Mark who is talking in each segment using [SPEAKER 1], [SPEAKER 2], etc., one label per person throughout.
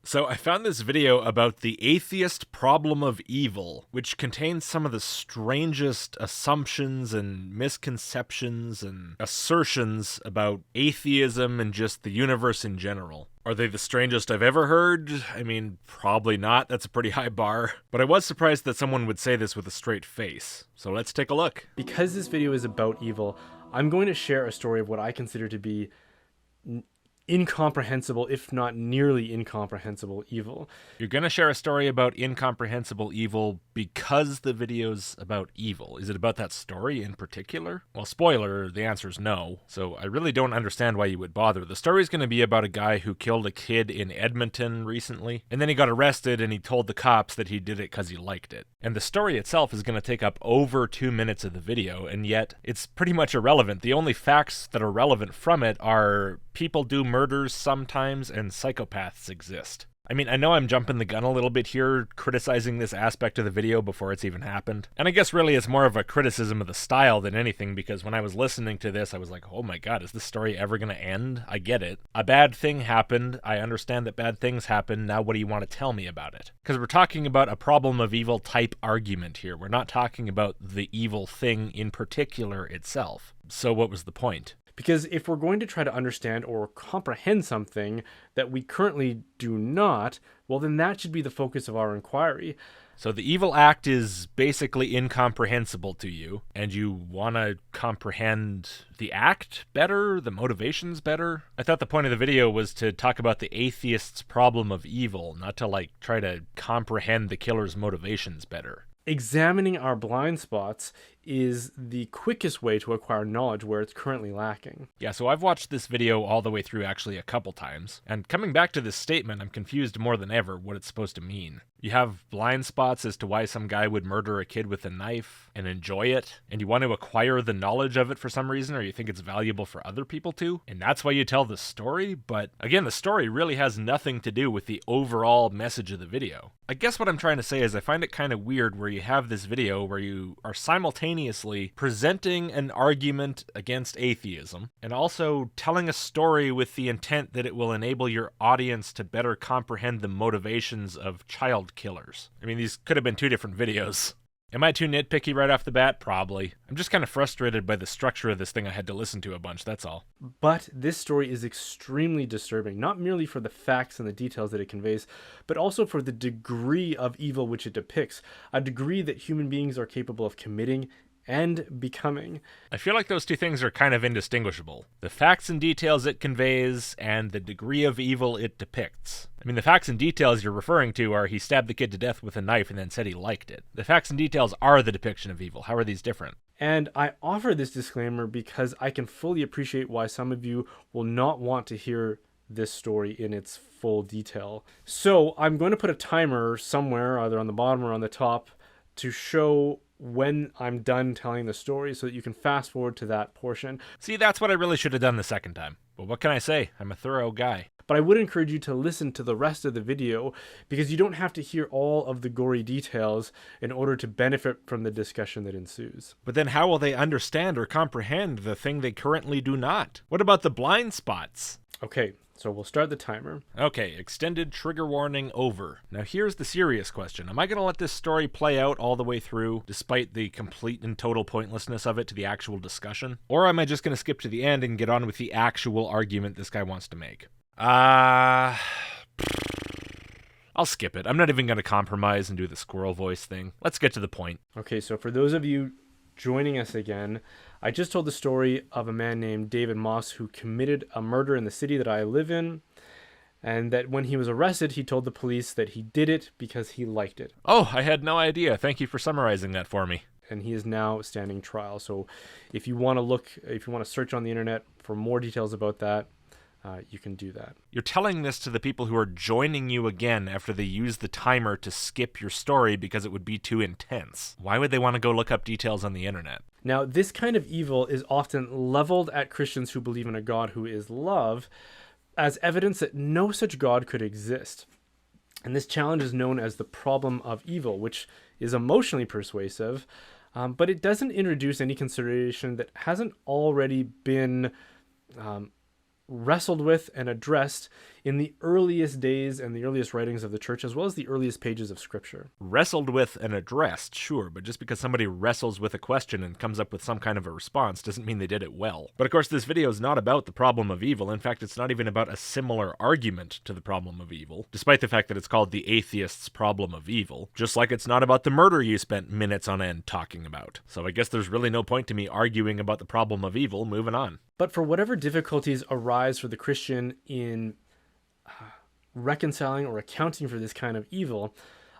[SPEAKER 1] So I found this video about the atheist problem of evil, which contains some of the strangest assumptions and misconceptions and assertions about atheism and just the universe in general. Are they the strangest I've ever heard? I mean, probably not. That's a pretty high bar. But I was surprised that someone would say this with a straight face. So let's take a look.
[SPEAKER 2] Because this video is about evil, I'm going to share a story of what I consider to be incomprehensible, if not nearly incomprehensible, evil.
[SPEAKER 1] You're going to share a story about incomprehensible evil because the video's about evil. Is it about that story in particular? Well, spoiler, the answer is no. So I really don't understand why you would bother. The story's going to be about a guy who killed a kid in Edmonton recently, and then he got arrested and he told the cops that he did it because he liked it. And the story itself is going to take up over 2 minutes of the video, and yet it's pretty much irrelevant. The only facts that are relevant from it are people do murders sometimes and psychopaths exist. I mean, I know I'm jumping the gun a little bit here, criticizing this aspect of the video before it's even happened. And I guess really it's more of a criticism of the style than anything, because when I was listening to this, I was like, oh my god, is this story ever going to end? I get it. A bad thing happened. I understand that bad things happen. Now what do you want to tell me about it? Because we're talking about a problem of evil type argument here. We're not talking about the evil thing in particular itself. So what was the point?
[SPEAKER 2] Because if we're going to try to understand or comprehend something that we currently do not, well, then that should be the focus of our inquiry.
[SPEAKER 1] So the evil act is basically incomprehensible to you, and you want to comprehend the act better, the motivations better? I thought the point of the video was to talk about the atheist's problem of evil, not to try to comprehend the killer's motivations better.
[SPEAKER 2] Examining our blind spots is the quickest way to acquire knowledge where it's currently lacking.
[SPEAKER 1] Yeah, so I've watched this video all the way through actually a couple times, and coming back to this statement, I'm confused more than ever what it's supposed to mean. You have blind spots as to why some guy would murder a kid with a knife and enjoy it, and you want to acquire the knowledge of it for some reason, or you think it's valuable for other people too, and that's why you tell the story. But again, the story really has nothing to do with the overall message of the video. I guess what I'm trying to say is I find it kind of weird where you have this video where you are simultaneously presenting an argument against atheism and also telling a story with the intent that it will enable your audience to better comprehend the motivations of child killers. I mean, these could have been two different videos. Am I too nitpicky right off the bat? Probably. I'm just kind of frustrated by the structure of this thing I had to listen to a bunch, that's all.
[SPEAKER 2] But this story is extremely disturbing, not merely for the facts and the details that it conveys, but also for the degree of evil which it depicts, a degree that human beings are capable of committing and becoming.
[SPEAKER 1] I feel like those two things are kind of indistinguishable. The facts and details it conveys and the degree of evil it depicts. I mean, the facts and details you're referring to are he stabbed the kid to death with a knife and then said he liked it. The facts and details are the depiction of evil. How are these different?
[SPEAKER 2] And I offer this disclaimer because I can fully appreciate why some of you will not want to hear this story in its full detail. So I'm going to put a timer somewhere, either on the bottom or on the top, to show when I'm done telling the story so that you can fast forward to that portion.
[SPEAKER 1] See, that's what I really should have done the second time. But what can I say? I'm a thorough guy.
[SPEAKER 2] But I would encourage you to listen to the rest of the video because you don't have to hear all of the gory details in order to benefit from the discussion that ensues.
[SPEAKER 1] But then how will they understand or comprehend the thing they currently do not? What about the blind spots?
[SPEAKER 2] Okay, so we'll start the timer.
[SPEAKER 1] Okay, extended trigger warning over. Now here's the serious question. Am I going to let this story play out all the way through, despite the complete and total pointlessness of it to the actual discussion? Or am I just going to skip to the end and get on with the actual argument this guy wants to make? I'll skip it. I'm not even going to compromise and do the squirrel voice thing. Let's get to the point.
[SPEAKER 2] Okay, so for those of you joining us again, I just told the story of a man named David Moss who committed a murder in the city that I live in, and that when he was arrested, he told the police that he did it because he liked it.
[SPEAKER 1] Oh, I had no idea. Thank you for summarizing that for me.
[SPEAKER 2] And he is now standing trial. So if you want to search on the internet for more details about that, you can do that.
[SPEAKER 1] You're telling this to the people who are joining you again after they use the timer to skip your story because it would be too intense. Why would they want to go look up details on the internet?
[SPEAKER 2] Now, this kind of evil is often leveled at Christians who believe in a God who is love as evidence that no such God could exist. And this challenge is known as the problem of evil, which is emotionally persuasive, but it doesn't introduce any consideration that hasn't already been wrestled with and addressed in the earliest days and the earliest writings of the church, as well as the earliest pages of Scripture.
[SPEAKER 1] Wrestled with and addressed, sure, but just because somebody wrestles with a question and comes up with some kind of a response doesn't mean they did it well. But of course, this video is not about the problem of evil. In fact, it's not even about a similar argument to the problem of evil, despite the fact that it's called the atheist's problem of evil, just like it's not about the murder you spent minutes on end talking about. So I guess there's really no point to me arguing about the problem of evil. Moving on.
[SPEAKER 2] But for whatever difficulties arise for the Christian in reconciling or accounting for this kind of evil,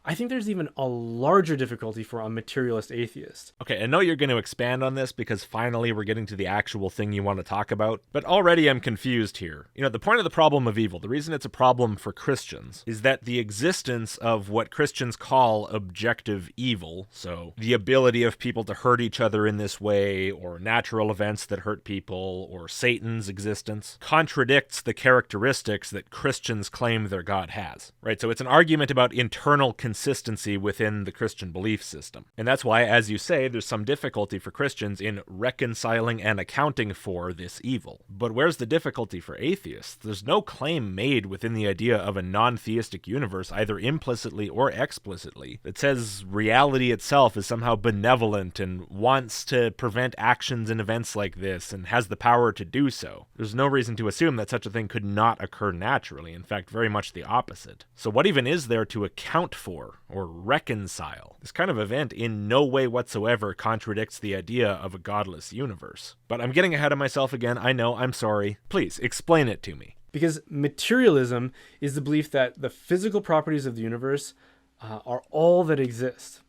[SPEAKER 2] I think there's even a larger difficulty for a materialist atheist.
[SPEAKER 1] Okay, I know you're going to expand on this because finally we're getting to the actual thing you want to talk about, but already I'm confused here. You know, the point of the problem of evil, the reason it's a problem for Christians, is that the existence of what Christians call objective evil, so the ability of people to hurt each other in this way, or natural events that hurt people, or Satan's existence, contradicts the characteristics that Christians claim their God has, right? So it's an argument about internal consistency within the Christian belief system. And that's why, as you say, there's some difficulty for Christians in reconciling and accounting for this evil. But where's the difficulty for atheists? There's no claim made within the idea of a non-theistic universe, either implicitly or explicitly, that says reality itself is somehow benevolent and wants to prevent actions and events like this and has the power to do so. There's no reason to assume that such a thing could not occur naturally. In fact, very much the opposite. So what even is there to account for or reconcile? This kind of event in no way whatsoever contradicts the idea of a godless universe. But I'm getting ahead of myself again. I know, I'm sorry. Please, explain it to me.
[SPEAKER 2] Because materialism is the belief that the physical properties of the universe are all that exist.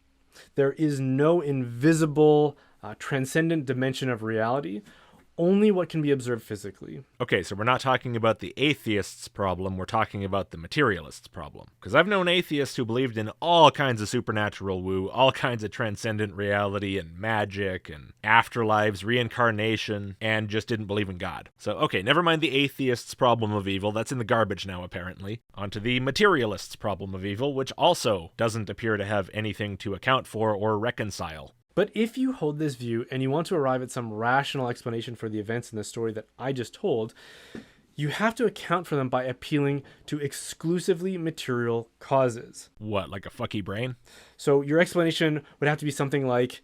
[SPEAKER 2] There is no invisible, transcendent dimension of reality, only what can be observed physically.
[SPEAKER 1] Okay, so we're not talking about the atheist's problem, we're talking about the materialist's problem. Because I've known atheists who believed in all kinds of supernatural woo, all kinds of transcendent reality and magic and afterlives, reincarnation, and just didn't believe in God. So, okay, never mind the atheist's problem of evil, that's in the garbage now apparently. Onto the materialist's problem of evil, which also doesn't appear to have anything to account for or reconcile.
[SPEAKER 2] But if you hold this view and you want to arrive at some rational explanation for the events in the story that I just told, you have to account for them by appealing to exclusively material causes.
[SPEAKER 1] What, like a fucky brain?
[SPEAKER 2] So your explanation would have to be something like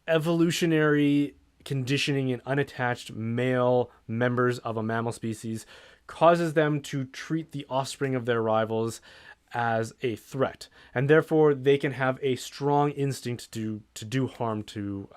[SPEAKER 2] evolutionary conditioning in unattached male members of a mammal species causes them to treat the offspring of their rivals as a threat, and therefore they can have a strong instinct to do harm to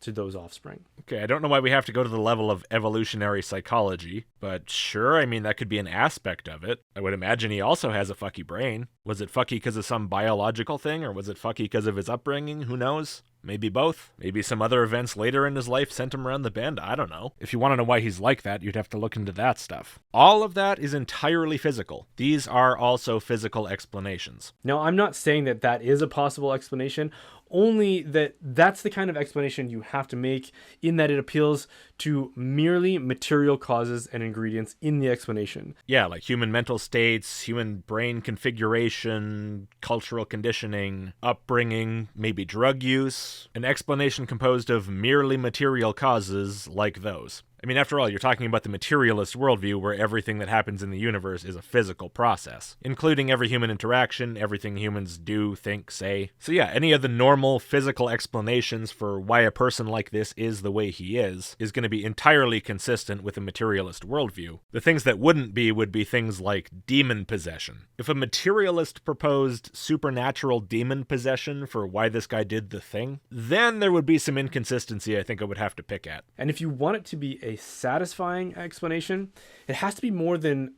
[SPEAKER 2] those offspring.
[SPEAKER 1] Okay, I don't know why we have to go to the level of evolutionary psychology, but sure, I mean, that could be an aspect of it. I would imagine he also has a fucky brain. Was it fucky because of some biological thing, or was it fucky because of his upbringing? Who knows? Maybe both. Maybe some other events later in his life sent him around the bend. I don't know. If you want to know why he's like that, you'd have to look into that stuff. All of that is entirely physical. These are also physical explanations.
[SPEAKER 2] Now, I'm not saying that that is a possible explanation, only that that's the kind of explanation you have to make, in that it appeals to merely material causes and ingredients in the explanation.
[SPEAKER 1] Yeah, like human mental states, human brain configuration, cultural conditioning, upbringing, maybe drug use. An explanation composed of merely material causes like those. I mean, after all, you're talking about the materialist worldview where everything that happens in the universe is a physical process, including every human interaction, everything humans do, think, say. So yeah, any of the normal physical explanations for why a person like this is the way he is going to be entirely consistent with a materialist worldview. The things that wouldn't be would be things like demon possession. If a materialist proposed supernatural demon possession for why this guy did the thing, then there would be some inconsistency I think I would have to pick at.
[SPEAKER 2] And if you want it to be a satisfying explanation, it has to be more than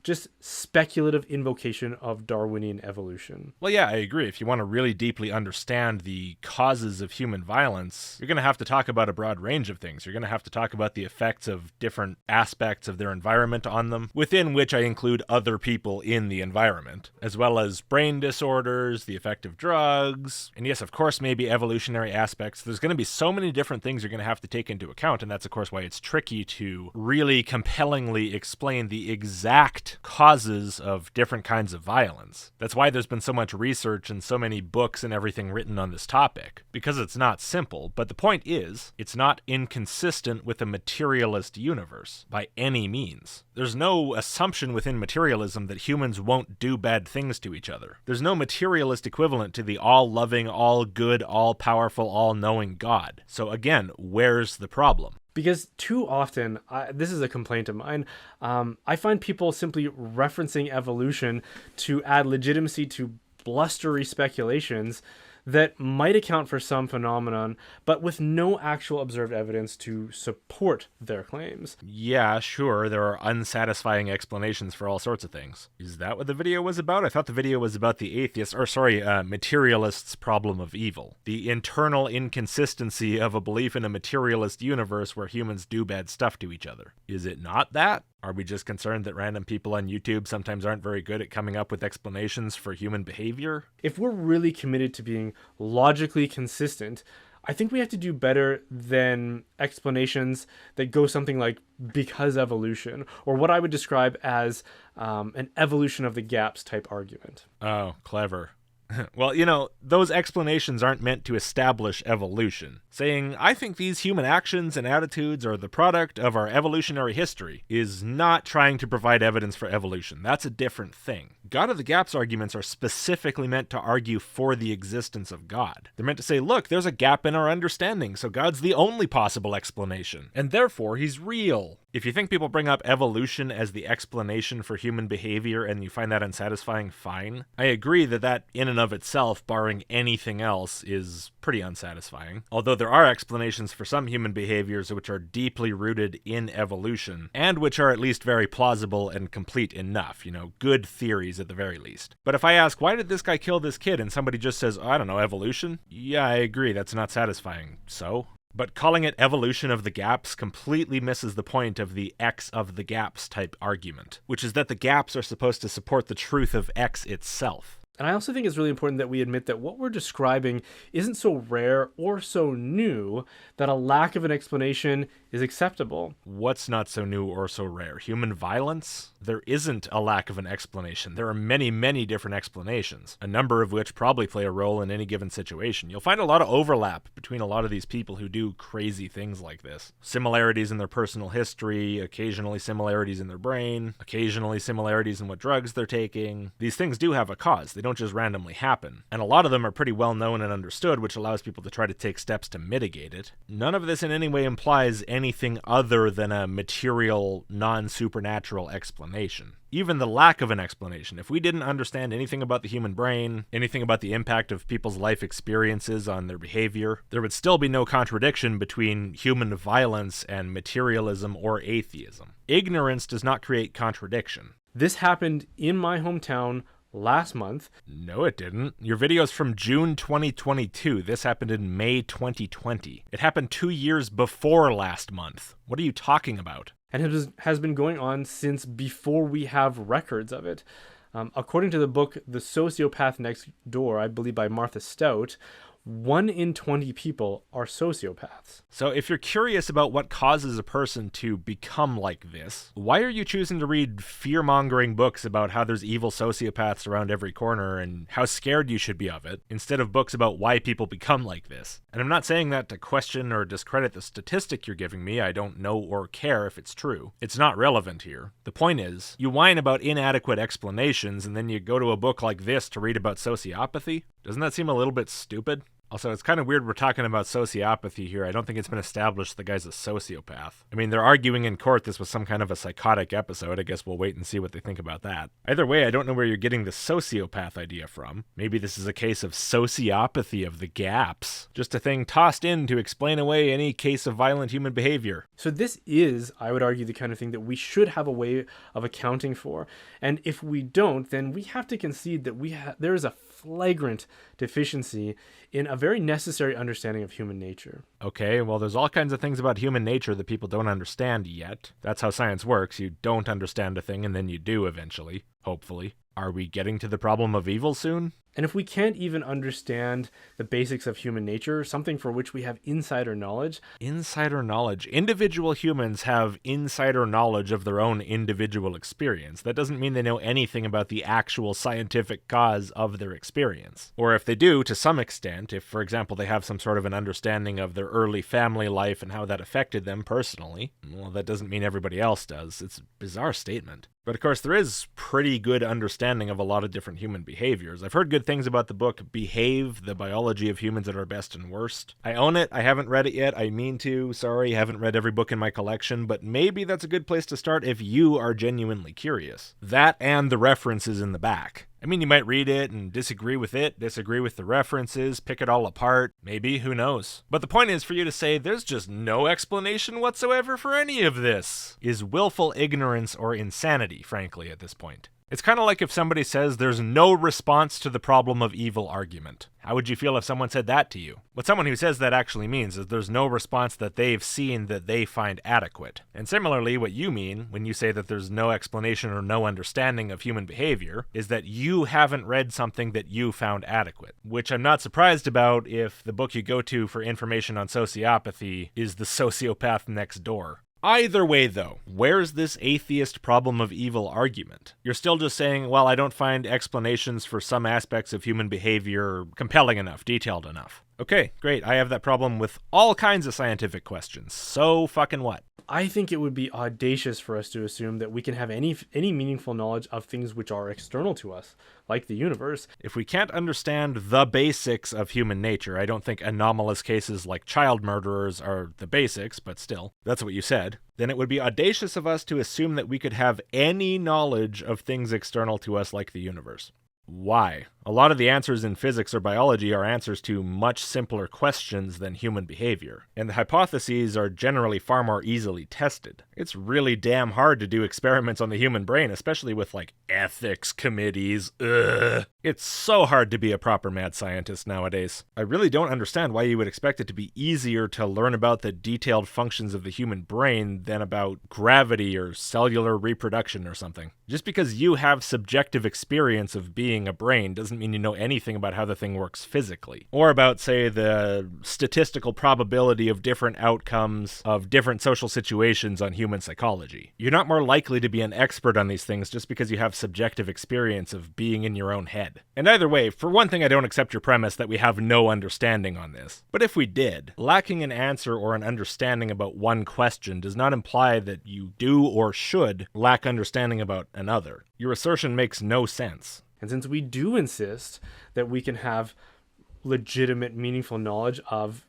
[SPEAKER 2] just speculative invocation of Darwinian evolution.
[SPEAKER 1] Well, yeah, I agree. If you want to really deeply understand the causes of human violence, you're going to have to talk about a broad range of things. You're going to have to talk about the effects of different aspects of their environment on them, within which I include other people in the environment, as well as brain disorders, the effect of drugs, and yes, of course, maybe evolutionary aspects. There's going to be so many different things you're going to have to take into account, and that's, of course, why it's tricky to really compellingly explain the exact distinct causes of different kinds of violence. That's why there's been so much research and so many books and everything written on this topic, because it's not simple. But the point is, it's not inconsistent with a materialist universe by any means. There's no assumption within materialism that humans won't do bad things to each other. There's no materialist equivalent to the all-loving, all-good, all-powerful, all-knowing God. So again, where's the problem?
[SPEAKER 2] Because too often, this is a complaint of mine, I find people simply referencing evolution to add legitimacy to blustery speculations that might account for some phenomenon, but with no actual observed evidence to support their claims.
[SPEAKER 1] Yeah, sure, there are unsatisfying explanations for all sorts of things. Is that what the video was about? I thought the video was about the materialists' problem of evil. The internal inconsistency of a belief in a materialist universe where humans do bad stuff to each other. Is it not that? Are we just concerned that random people on YouTube sometimes aren't very good at coming up with explanations for human behavior?
[SPEAKER 2] If we're really committed to being logically consistent, I think we have to do better than explanations that go something like because evolution, or what I would describe as an evolution of the gaps type argument.
[SPEAKER 1] Oh, clever. Well, those explanations aren't meant to establish evolution. Saying, I think these human actions and attitudes are the product of our evolutionary history, is not trying to provide evidence for evolution. That's a different thing. God of the Gaps arguments are specifically meant to argue for the existence of God. They're meant to say, look, there's a gap in our understanding, so God's the only possible explanation, and therefore he's real. If you think people bring up evolution as the explanation for human behavior and you find that unsatisfying, fine. I agree that in and of itself, barring anything else, is pretty unsatisfying. Although there are explanations for some human behaviors which are deeply rooted in evolution, and which are at least very plausible and complete enough, good theories at the very least. But if I ask, why did this guy kill this kid, and somebody just says, I don't know, evolution? Yeah, I agree, that's not satisfying. So? But calling it evolution of the gaps completely misses the point of the X of the gaps type argument, which is that the gaps are supposed to support the truth of X itself.
[SPEAKER 2] And I also think it's really important that we admit that what we're describing isn't so rare or so new that a lack of an explanation is acceptable.
[SPEAKER 1] What's not so new or so rare? Human violence? There isn't a lack of an explanation. There are many, many different explanations, a number of which probably play a role in any given situation. You'll find a lot of overlap between a lot of these people who do crazy things like this. Similarities in their personal history, occasionally similarities in their brain, occasionally similarities in what drugs they're taking. These things do have a cause. They don't just randomly happen. And a lot of them are pretty well known and understood, which allows people to try to take steps to mitigate it. None of this in any way implies anything other than a material, non-supernatural explanation. Even the lack of an explanation. If we didn't understand anything about the human brain, anything about the impact of people's life experiences on their behavior, there would still be no contradiction between human violence and materialism or atheism. Ignorance does not create contradiction.
[SPEAKER 2] This happened in my hometown last month.
[SPEAKER 1] No, it didn't. Your video's from June 2022. This happened in May 2020. It happened 2 years before last month. What are you talking about?
[SPEAKER 2] And it has been going on since before we have records of it. According to the book The Sociopath Next Door, I believe by Martha Stout, 1 in 20 people are sociopaths.
[SPEAKER 1] So if you're curious about what causes a person to become like this, why are you choosing to read fear-mongering books about how there's evil sociopaths around every corner and how scared you should be of it, instead of books about why people become like this? And I'm not saying that to question or discredit the statistic you're giving me. I don't know or care if it's true. It's not relevant here. The point is, you whine about inadequate explanations and then you go to a book like this to read about sociopathy? Doesn't that seem a little bit stupid? Also, it's kind of weird we're talking about sociopathy here. I don't think it's been established the guy's a sociopath. I mean, they're arguing in court this was some kind of a psychotic episode. I guess we'll wait and see what they think about that. Either way, I don't know where you're getting the sociopath idea from. Maybe this is a case of sociopathy of the gaps. Just a thing tossed in to explain away any case of violent human behavior.
[SPEAKER 2] So this is, I would argue, the kind of thing that we should have a way of accounting for. And if we don't, then we have to concede that there is a flagrant deficiency in a very necessary understanding of human nature.
[SPEAKER 1] Okay, well, there's all kinds of things about human nature that people don't understand yet. That's how science works. You don't understand a thing and then you do eventually, hopefully. Are we getting to the problem of evil soon?
[SPEAKER 2] And if we can't even understand the basics of human nature, something for which we have insider knowledge.
[SPEAKER 1] Insider knowledge. Individual humans have insider knowledge of their own individual experience. That doesn't mean they know anything about the actual scientific cause of their experience. Or if they do, to some extent, if, for example, they have some sort of an understanding of their early family life and how that affected them personally, well, that doesn't mean everybody else does. It's a bizarre statement. But of course, there is pretty good understanding of a lot of different human behaviors. I've heard good things about the book Behave, The Biology of Humans at Our Best and Worst. I own it. I haven't read it yet. I mean to. Sorry, I haven't read every book in my collection, but maybe that's a good place to start if you are genuinely curious. That and the references in the back. I mean, you might read it and disagree with the references, pick it all apart. Maybe, who knows? But the point is for you to say there's just no explanation whatsoever for any of this is willful ignorance or insanity, frankly, at this point. It's kind of like if somebody says there's no response to the problem of evil argument. How would you feel if someone said that to you? What someone who says that actually means is there's no response that they've seen that they find adequate. And similarly, what you mean when you say that there's no explanation or no understanding of human behavior is that you haven't read something that you found adequate. Which I'm not surprised about if the book you go to for information on sociopathy is The Sociopath Next Door. Either way, though, where's this atheist problem of evil argument? You're still just saying, well, I don't find explanations for some aspects of human behavior compelling enough, detailed enough. Okay, great. I have that problem with all kinds of scientific questions. So fucking what?
[SPEAKER 2] I think it would be audacious for us to assume that we can have any meaningful knowledge of things which are external to us, like the universe.
[SPEAKER 1] If we can't understand the basics of human nature, I don't think anomalous cases like child murderers are the basics, but still, that's what you said, then it would be audacious of us to assume that we could have any knowledge of things external to us like the universe. Why? A lot of the answers in physics or biology are answers to much simpler questions than human behavior, and the hypotheses are generally far more easily tested. It's really damn hard to do experiments on the human brain, especially with, ethics committees. Ugh. It's so hard to be a proper mad scientist nowadays. I really don't understand why you would expect it to be easier to learn about the detailed functions of the human brain than about gravity or cellular reproduction or something. Just because you have subjective experience of being a brain doesn't mean you know anything about how the thing works physically, or about, say, the statistical probability of different outcomes of different social situations on human psychology. You're not more likely to be an expert on these things just because you have subjective experience of being in your own head. And either way, for one thing, I don't accept your premise that we have no understanding on this. But if we did, lacking an answer or an understanding about one question does not imply that you do or should lack understanding about another. Your assertion makes no sense.
[SPEAKER 2] And since we do insist that we can have legitimate, meaningful knowledge of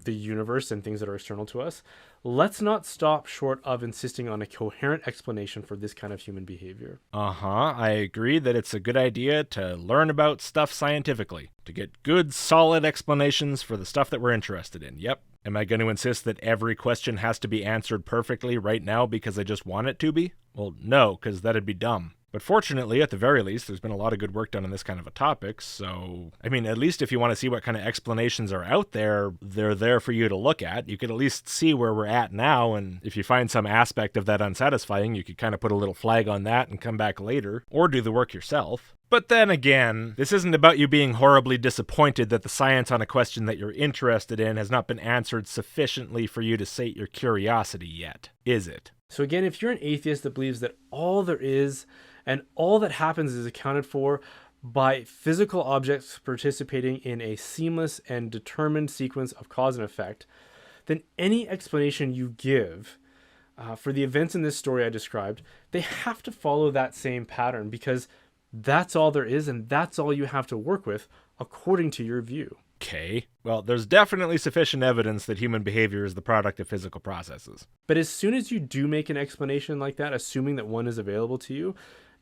[SPEAKER 2] the universe and things that are external to us, let's not stop short of insisting on a coherent explanation for this kind of human behavior.
[SPEAKER 1] I agree that it's a good idea to learn about stuff scientifically, to get good, solid explanations for the stuff that we're interested in. Yep. Am I going to insist that every question has to be answered perfectly right now because I just want it to be? Well, no, because that'd be dumb. But fortunately, at the very least, there's been a lot of good work done on this kind of a topic, so, at least if you want to see what kind of explanations are out there, they're there for you to look at. You could at least see where we're at now, and if you find some aspect of that unsatisfying, you could kind of put a little flag on that and come back later, or do the work yourself. But then again, this isn't about you being horribly disappointed that the science on a question that you're interested in has not been answered sufficiently for you to sate your curiosity yet, is it?
[SPEAKER 2] So again, if you're an atheist that believes that all there is and all that happens is accounted for by physical objects participating in a seamless and determined sequence of cause and effect, then any explanation you give for the events in this story I described, they have to follow that same pattern because that's all there is and that's all you have to work with according to your view.
[SPEAKER 1] Okay. Well, there's definitely sufficient evidence that human behavior is the product of physical processes.
[SPEAKER 2] But as soon as you do make an explanation like that, assuming that one is available to you,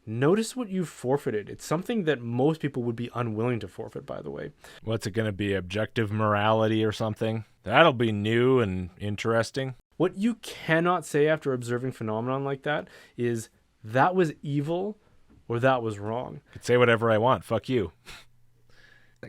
[SPEAKER 2] notice what you've forfeited. It's something that most people would be unwilling to forfeit, by the way.
[SPEAKER 1] What's it going to be, objective morality or something? That'll be new and interesting.
[SPEAKER 2] What you cannot say after observing phenomenon like that is, that was evil or that was wrong.
[SPEAKER 1] I could say whatever I want. Fuck you.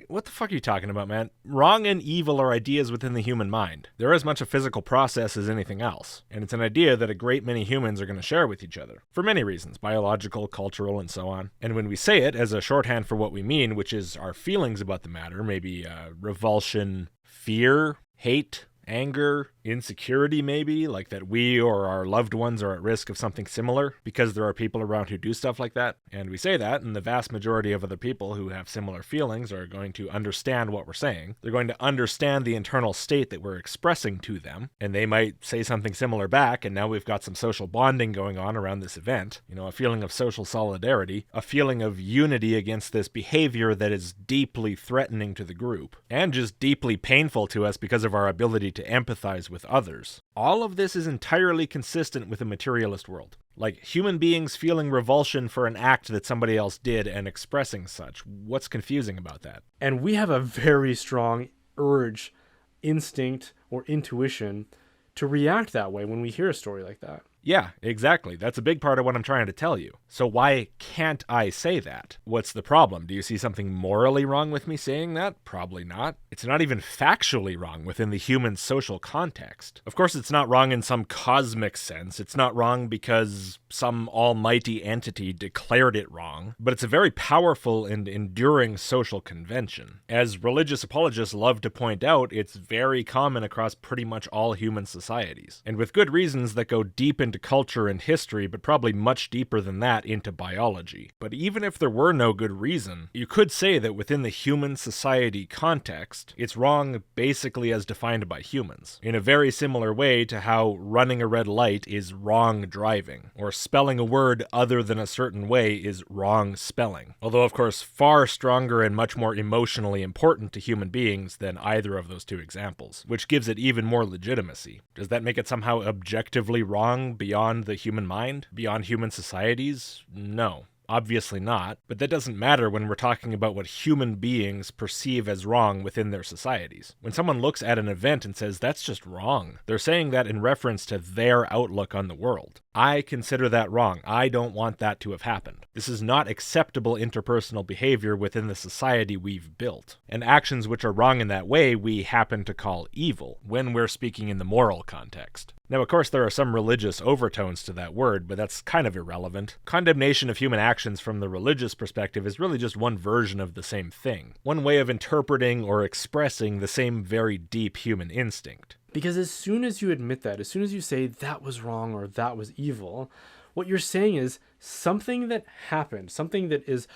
[SPEAKER 1] What the fuck are you talking about, man? Wrong and evil are ideas within the human mind. They're as much a physical process as anything else, and it's an idea that a great many humans are going to share with each other, for many reasons, biological, cultural, and so on. And when we say it as a shorthand for what we mean, which is our feelings about the matter, maybe revulsion, fear, hate, anger, insecurity maybe, like that we or our loved ones are at risk of something similar because there are people around who do stuff like that. And we say that, and the vast majority of other people who have similar feelings are going to understand what we're saying. They're going to understand the internal state that we're expressing to them, and they might say something similar back, and now we've got some social bonding going on around this event. You know, a feeling of social solidarity, a feeling of unity against this behavior that is deeply threatening to the group, and just deeply painful to us because of our ability to empathize with others. All of this is entirely consistent with a materialist world. Like human beings feeling revulsion for an act that somebody else did and expressing such. What's confusing about that?
[SPEAKER 2] And we have a very strong urge, instinct, or intuition to react that way when we hear a story like that.
[SPEAKER 1] Yeah, exactly. That's a big part of what I'm trying to tell you. So why can't I say that? What's the problem? Do you see something morally wrong with me saying that? Probably not. It's not even factually wrong within the human social context. Of course, it's not wrong in some cosmic sense. It's not wrong because some almighty entity declared it wrong. But it's a very powerful and enduring social convention. As religious apologists love to point out, it's very common across pretty much all human societies. And with good reasons that go deep into culture and history, but probably much deeper than that into biology. But even if there were no good reason, you could say that within the human society context, it's wrong basically as defined by humans, in a very similar way to how running a red light is wrong driving, or spelling a word other than a certain way is wrong spelling. Although, of course, far stronger and much more emotionally important to human beings than either of those two examples, which gives it even more legitimacy. Does that make it somehow objectively wrong beyond the human mind? Beyond human societies? No. Obviously not, but that doesn't matter when we're talking about what human beings perceive as wrong within their societies. When someone looks at an event and says, that's just wrong, they're saying that in reference to their outlook on the world. I consider that wrong. I don't want that to have happened. This is not acceptable interpersonal behavior within the society we've built. And actions which are wrong in that way, we happen to call evil, when we're speaking in the moral context. Now, of course, there are some religious overtones to that word, but that's kind of irrelevant. Condemnation of human actions from the religious perspective is really just one version of the same thing. One way of interpreting or expressing the same very deep human instinct.
[SPEAKER 2] Because as soon as you admit that, as soon as you say that was wrong or that was evil, what you're saying is something that happened, something that is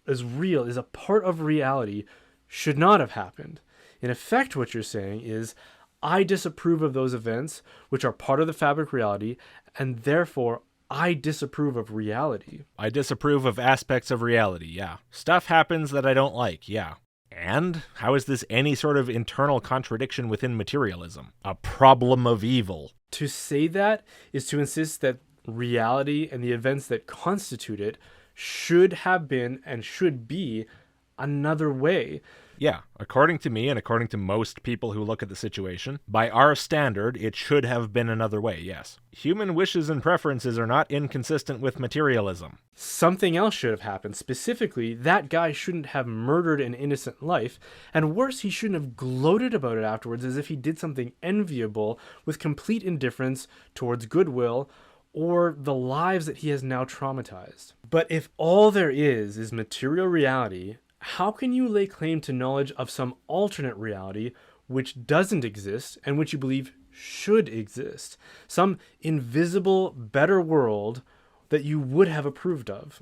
[SPEAKER 2] real, is a part of reality, should not have happened. In effect, what you're saying is, I disapprove of those events, which are part of the fabric reality, and therefore I disapprove of reality.
[SPEAKER 1] I disapprove of aspects of reality, yeah. Stuff happens that I don't like, yeah. And how is this any sort of internal contradiction within materialism? A problem of evil.
[SPEAKER 2] To say that is to insist that reality and the events that constitute it should have been and should be another way.
[SPEAKER 1] Yeah, according to me and according to most people who look at the situation, by our standard, it should have been another way, yes. Human wishes and preferences are not inconsistent with materialism.
[SPEAKER 2] Something else should have happened. Specifically, that guy shouldn't have murdered an innocent life, and worse, he shouldn't have gloated about it afterwards as if he did something enviable with complete indifference towards goodwill or the lives that he has now traumatized. But if all there is material reality, how can you lay claim to knowledge of some alternate reality which doesn't exist and which you believe should exist? Some invisible, better world that you would have approved of.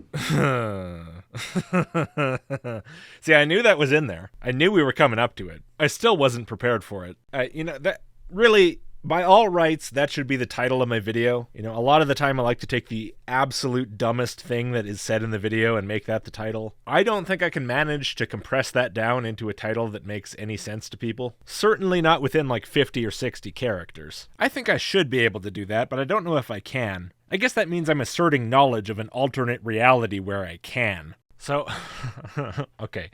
[SPEAKER 1] See, I knew that was in there. I knew we were coming up to it. I still wasn't prepared for it. That really... By all rights, that should be the title of my video. A lot of the time I like to take the absolute dumbest thing that is said in the video and make that the title. I don't think I can manage to compress that down into a title that makes any sense to people. Certainly not within like 50 or 60 characters. I think I should be able to do that, but I don't know if I can. I guess that means I'm asserting knowledge of an alternate reality where I can. So, okay.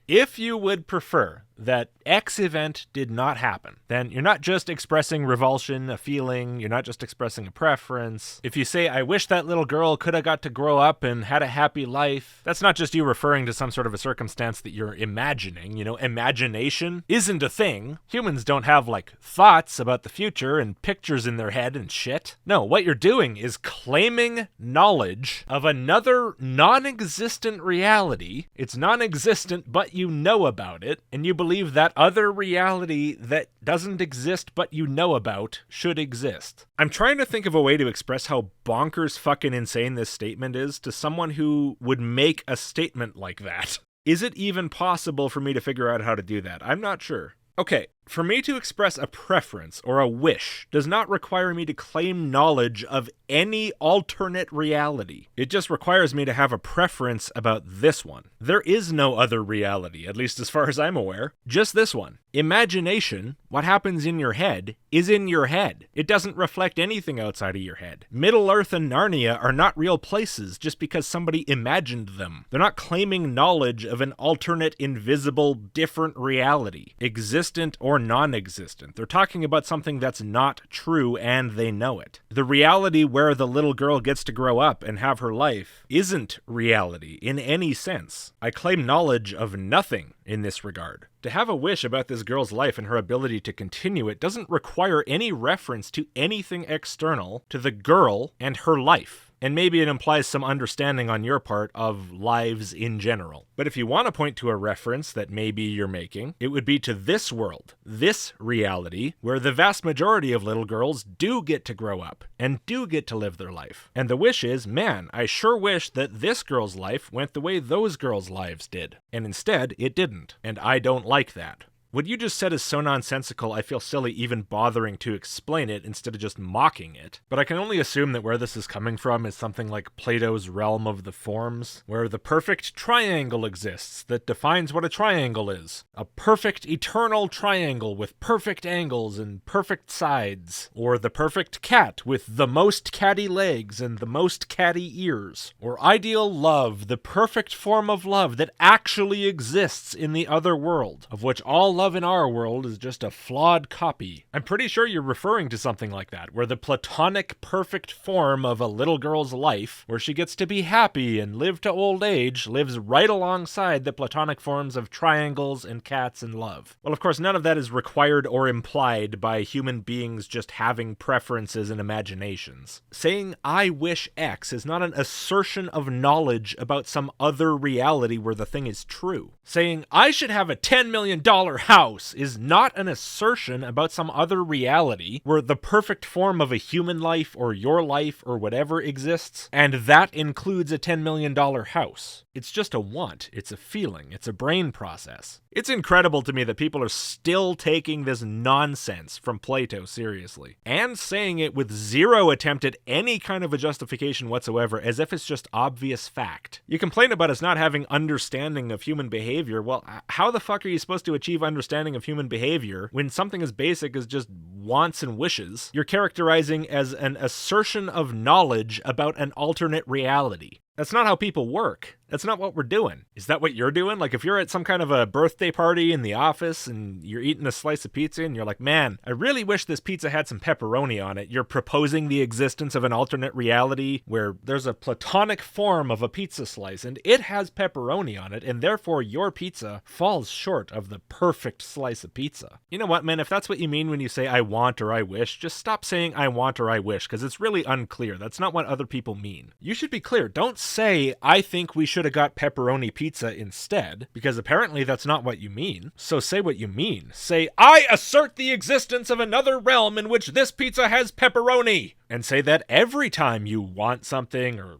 [SPEAKER 1] If you would prefer that X event did not happen, then you're not just expressing revulsion, a feeling, you're not just expressing a preference. If you say, I wish that little girl could have got to grow up and had a happy life, that's not just you referring to some sort of a circumstance that you're imagining. Imagination isn't a thing. Humans don't have, thoughts about the future and pictures in their head and shit. No, what you're doing is claiming knowledge of another non-existent reality. It's non-existent, but you know about it, and you believe that other reality that doesn't exist but you know about should exist. I'm trying to think of a way to express how bonkers fucking insane this statement is to someone who would make a statement like that. Is it even possible for me to figure out how to do that? I'm not sure. Okay, for me to express a preference or a wish does not require me to claim knowledge of any alternate reality. It just requires me to have a preference about this one. There is no other reality, at least as far as I'm aware. Just this one. Imagination, what happens in your head, is in your head. It doesn't reflect anything outside of your head. Middle-earth and Narnia are not real places just because somebody imagined them. They're not claiming knowledge of an alternate, invisible, different reality, existent or non-existent. They're talking about something that's not true and they know it. The reality where the little girl gets to grow up and have her life isn't reality in any sense. I claim knowledge of nothing in this regard. To have a wish about this girl's life and her ability to continue it doesn't require any reference to anything external to the girl and her life. And maybe it implies some understanding on your part of lives in general. But if you want to point to a reference that maybe you're making, it would be to this world, this reality, where the vast majority of little girls do get to grow up and do get to live their life. And the wish is, man, I sure wish that this girl's life went the way those girls' lives did. And instead, it didn't. And I don't like that. What you just said is so nonsensical, I feel silly even bothering to explain it instead of just mocking it. But I can only assume that where this is coming from is something like Plato's realm of the forms, where the perfect triangle exists that defines what a triangle is. A perfect eternal triangle with perfect angles and perfect sides. Or the perfect cat with the most catty legs and the most catty ears. Or ideal love, the perfect form of love that actually exists in the other world, of which all love in our world is just a flawed copy. I'm pretty sure you're referring to something like that, where the platonic perfect form of a little girl's life, where she gets to be happy and live to old age, lives right alongside the platonic forms of triangles and cats and love. Well, of course, none of that is required or implied by human beings just having preferences and imaginations. Saying, I wish X is not an assertion of knowledge about some other reality where the thing is true. Saying, I should have a $10 million house is not an assertion about some other reality where the perfect form of a human life or your life or whatever exists, and that includes a $10 million house. It's just a want. It's a feeling. It's a brain process. It's incredible to me that people are still taking this nonsense from Plato seriously, and saying it with zero attempt at any kind of a justification whatsoever, as if it's just obvious fact. You complain about us not having understanding of human behavior. Well, how the fuck are you supposed to achieve understanding of human behavior when something as basic as just wants and wishes you're characterizing as an assertion of knowledge about an alternate reality? That's not how people work. That's not what we're doing. Is that what you're doing? Like, if you're at some kind of a birthday party in the office and you're eating a slice of pizza and you're like, man, I really wish this pizza had some pepperoni on it. You're proposing the existence of an alternate reality where there's a platonic form of a pizza slice and it has pepperoni on it, and therefore your pizza falls short of the perfect slice of pizza. You know what, man? If that's what you mean when you say I want or I wish, just stop saying I want or I wish, because it's really unclear. That's not what other people mean. You should be clear. Don't say, I think we should have got pepperoni pizza instead, because apparently that's not what you mean. So say what you mean. Say, I assert the existence of another realm in which this pizza has pepperoni. And say that every time you want something or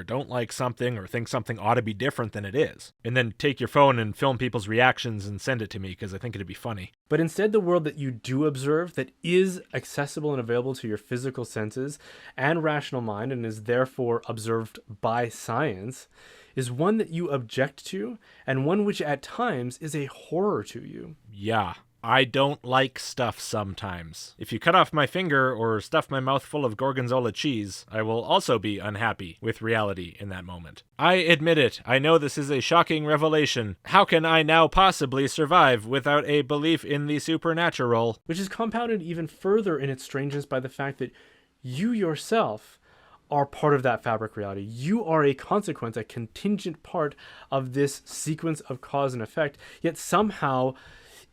[SPEAKER 1] don't like something or think something ought to be different than it is. And then take your phone and film people's reactions and send it to me, because I think it'd be funny.
[SPEAKER 2] But instead, the world that you do observe, that is accessible and available to your physical senses and rational mind, and is therefore observed by science, is one that you object to, and one which at times is a horror to you.
[SPEAKER 1] Yeah. I don't like stuff sometimes. If you cut off my finger or stuff my mouth full of gorgonzola cheese, I will also be unhappy with reality in that moment. I admit it. I know this is a shocking revelation. How can I now possibly survive without a belief in the supernatural?
[SPEAKER 2] Which is compounded even further in its strangeness by the fact that you yourself are part of that fabric reality. You are a consequence, a contingent part of this sequence of cause and effect, yet somehow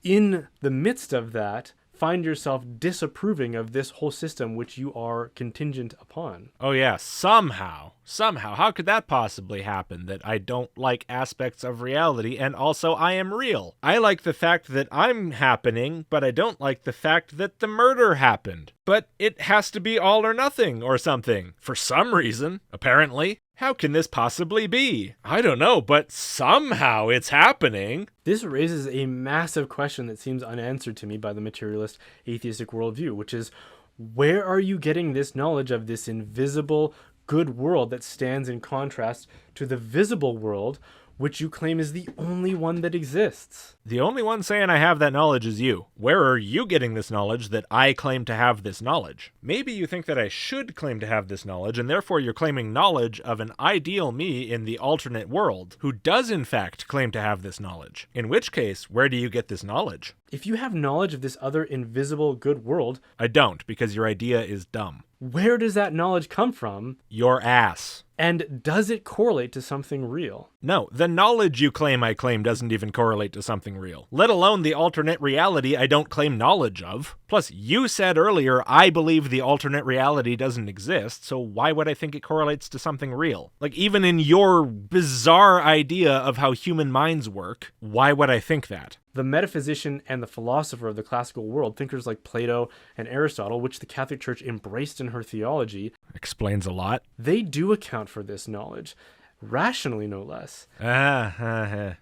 [SPEAKER 2] in the midst of that, find yourself disapproving of this whole system which you are contingent upon.
[SPEAKER 1] Oh yeah, somehow. How could that possibly happen, that I don't like aspects of reality and also I am real? I like the fact that I'm happening, but I don't like the fact that the murder happened. But it has to be all or nothing or something. For some reason, apparently. How can this possibly be? I don't know, but somehow it's happening.
[SPEAKER 2] This raises a massive question that seems unanswered to me by the materialist atheistic worldview, which is, where are you getting this knowledge of this invisible good world that stands in contrast to the visible world, which you claim is the only one that exists?
[SPEAKER 1] The only one saying I have that knowledge is you. Where are you getting this knowledge that I claim to have this knowledge? Maybe you think that I should claim to have this knowledge, and therefore you're claiming knowledge of an ideal me in the alternate world, who does in fact claim to have this knowledge. In which case, where do you get this knowledge?
[SPEAKER 2] If you have knowledge of this other invisible good world...
[SPEAKER 1] I don't, because your idea is dumb.
[SPEAKER 2] Where does that knowledge come from?
[SPEAKER 1] Your ass.
[SPEAKER 2] And does it correlate to something real?
[SPEAKER 1] No, the knowledge you claim I claim doesn't even correlate to something real, let alone the alternate reality I don't claim knowledge of. Plus, you said earlier I believe the alternate reality doesn't exist, so why would I think it correlates to something real? Like, even in your bizarre idea of how human minds work, why would I think that?
[SPEAKER 2] The metaphysician and the philosopher of the classical world, thinkers like Plato and Aristotle, which the Catholic Church embraced in her theology,
[SPEAKER 1] explains a lot.
[SPEAKER 2] They do account for this knowledge, rationally no less. They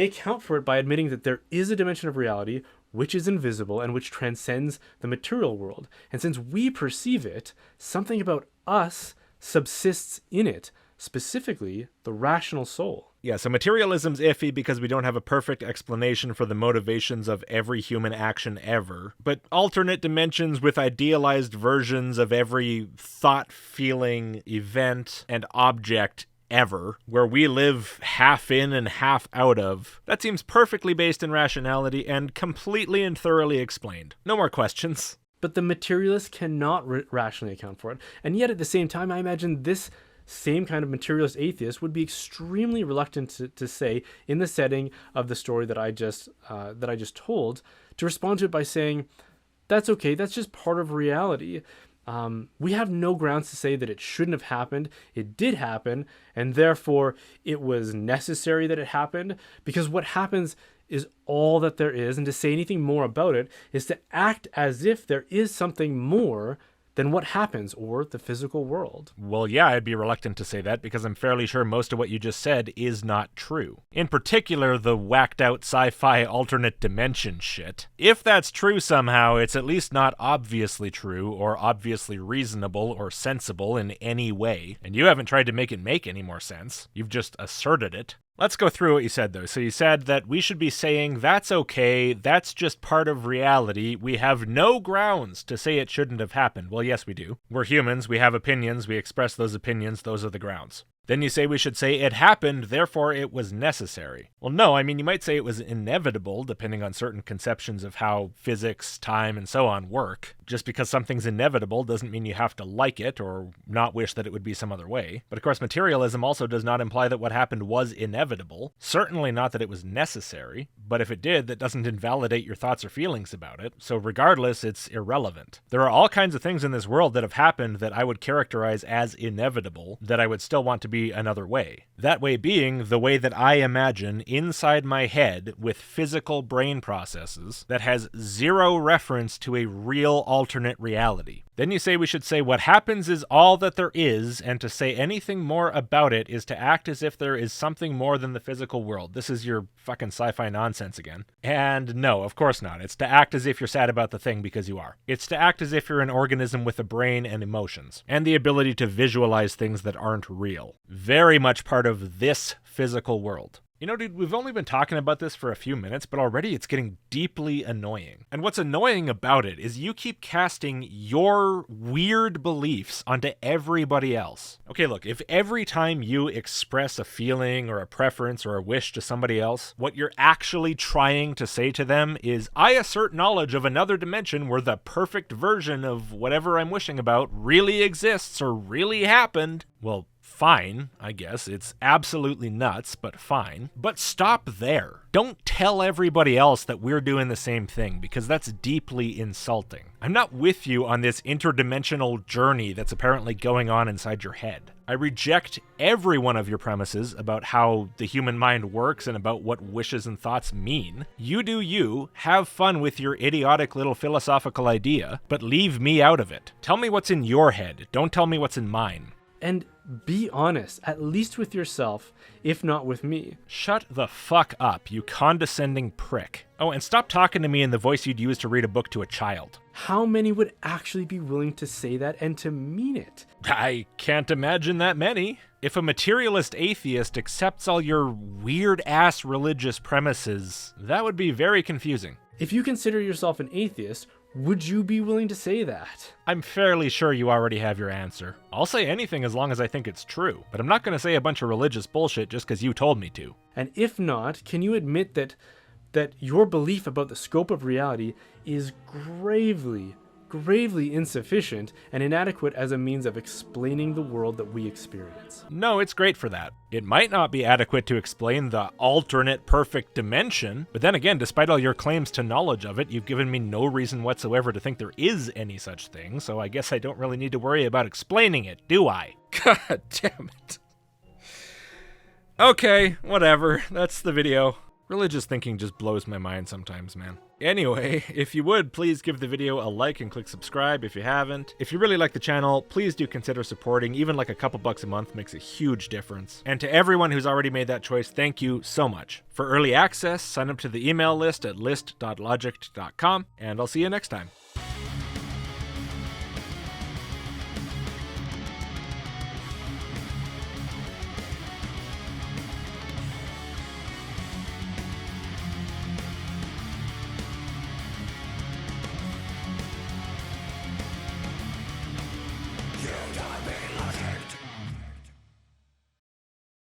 [SPEAKER 2] account for it by admitting that there is a dimension of reality which is invisible and which transcends the material world. And since we perceive it, something about us subsists in it, specifically the rational soul.
[SPEAKER 1] Yeah, so materialism's iffy because we don't have a perfect explanation for the motivations of every human action ever. But alternate dimensions with idealized versions of every thought, feeling, event, and object ever, where we live half in and half out of, that seems perfectly based in rationality and completely and thoroughly explained. No more questions.
[SPEAKER 2] But the materialist cannot rationally account for it. And yet at the same time, I imagine this same kind of materialist atheist would be extremely reluctant to say, in the setting of the story that I just told, to respond to it by saying, that's okay, that's just part of reality. We have no grounds to say that it shouldn't have happened. It did happen, and therefore it was necessary that it happened, because what happens is all that there is, and to say anything more about it is to act as if there is something more than what happens, or the physical world.
[SPEAKER 1] Well, yeah, I'd be reluctant to say that, because I'm fairly sure most of what you just said is not true. In particular, the whacked-out sci-fi alternate dimension shit. If that's true somehow, it's at least not obviously true, or obviously reasonable, or sensible in any way. And you haven't tried to make it make any more sense. You've just asserted it. Let's go through what you said, though. So you said that we should be saying, that's okay, that's just part of reality, we have no grounds to say it shouldn't have happened. Well, yes, we do. We're humans, we have opinions, we express those opinions, those are the grounds. Then you say we should say it happened, therefore it was necessary. Well, no, I mean, you might say it was inevitable, depending on certain conceptions of how physics, time, and so on work. Just because something's inevitable doesn't mean you have to like it or not wish that it would be some other way. But of course, materialism also does not imply that what happened was inevitable. Certainly not that it was necessary. But if it did, that doesn't invalidate your thoughts or feelings about it. So regardless, it's irrelevant. There are all kinds of things in this world that have happened that I would characterize as inevitable that I would still want to be another way. That way being the way that I imagine inside my head with physical brain processes that has zero reference to a real alternate reality. Then you say we should say what happens is all that there is, and to say anything more about it is to act as if there is something more than the physical world. This is your fucking sci-fi nonsense again. And no, of course not. It's to act as if you're sad about the thing because you are. It's to act as if you're an organism with a brain and emotions, and the ability to visualize things that aren't real. Very much part of this physical world. You know, dude, we've only been talking about this for a few minutes, but already it's getting deeply annoying. And what's annoying about it is you keep casting your weird beliefs onto everybody else. Okay, look, if every time you express a feeling or a preference or a wish to somebody else, what you're actually trying to say to them is, I assert knowledge of another dimension where the perfect version of whatever I'm wishing about really exists or really happened, well, fine, I guess. It's absolutely nuts, but fine. But stop there. Don't tell everybody else that we're doing the same thing, because that's deeply insulting. I'm not with you on this interdimensional journey that's apparently going on inside your head. I reject every one of your premises about how the human mind works and about what wishes and thoughts mean. You do you, have fun with your idiotic little philosophical idea, but leave me out of it. Tell me what's in your head, don't tell me what's in mine.
[SPEAKER 2] And be honest, at least with yourself, if not with me.
[SPEAKER 1] Shut the fuck up, you condescending prick. Oh, and stop talking to me in the voice you'd use to read a book to a child.
[SPEAKER 2] How many would actually be willing to say that and to mean it?
[SPEAKER 1] I can't imagine that many. If a materialist atheist accepts all your weird-ass religious premises, that would be very confusing.
[SPEAKER 2] If you consider yourself an atheist, would you be willing to say that?
[SPEAKER 1] I'm fairly sure you already have your answer. I'll say anything as long as I think it's true, but I'm not going to say a bunch of religious bullshit just because you told me to.
[SPEAKER 2] And if not, can you admit that your belief about the scope of reality is gravely insufficient and inadequate as a means of explaining the world that we experience?
[SPEAKER 1] No, it's great for that. It might not be adequate to explain the alternate perfect dimension, but then again, despite all your claims to knowledge of it, you've given me no reason whatsoever to think there is any such thing, so I guess I don't really need to worry about explaining it, do I? God damn it. Okay, whatever. That's the video. Religious thinking just blows my mind sometimes, man. Anyway, if you would, please give the video a like and click subscribe if you haven't. If you really like the channel, please do consider supporting. Even like a couple bucks a month makes a huge difference. And to everyone who's already made that choice, thank you so much. For early access, sign up to the email list at list.logicked.com, and I'll see you next time.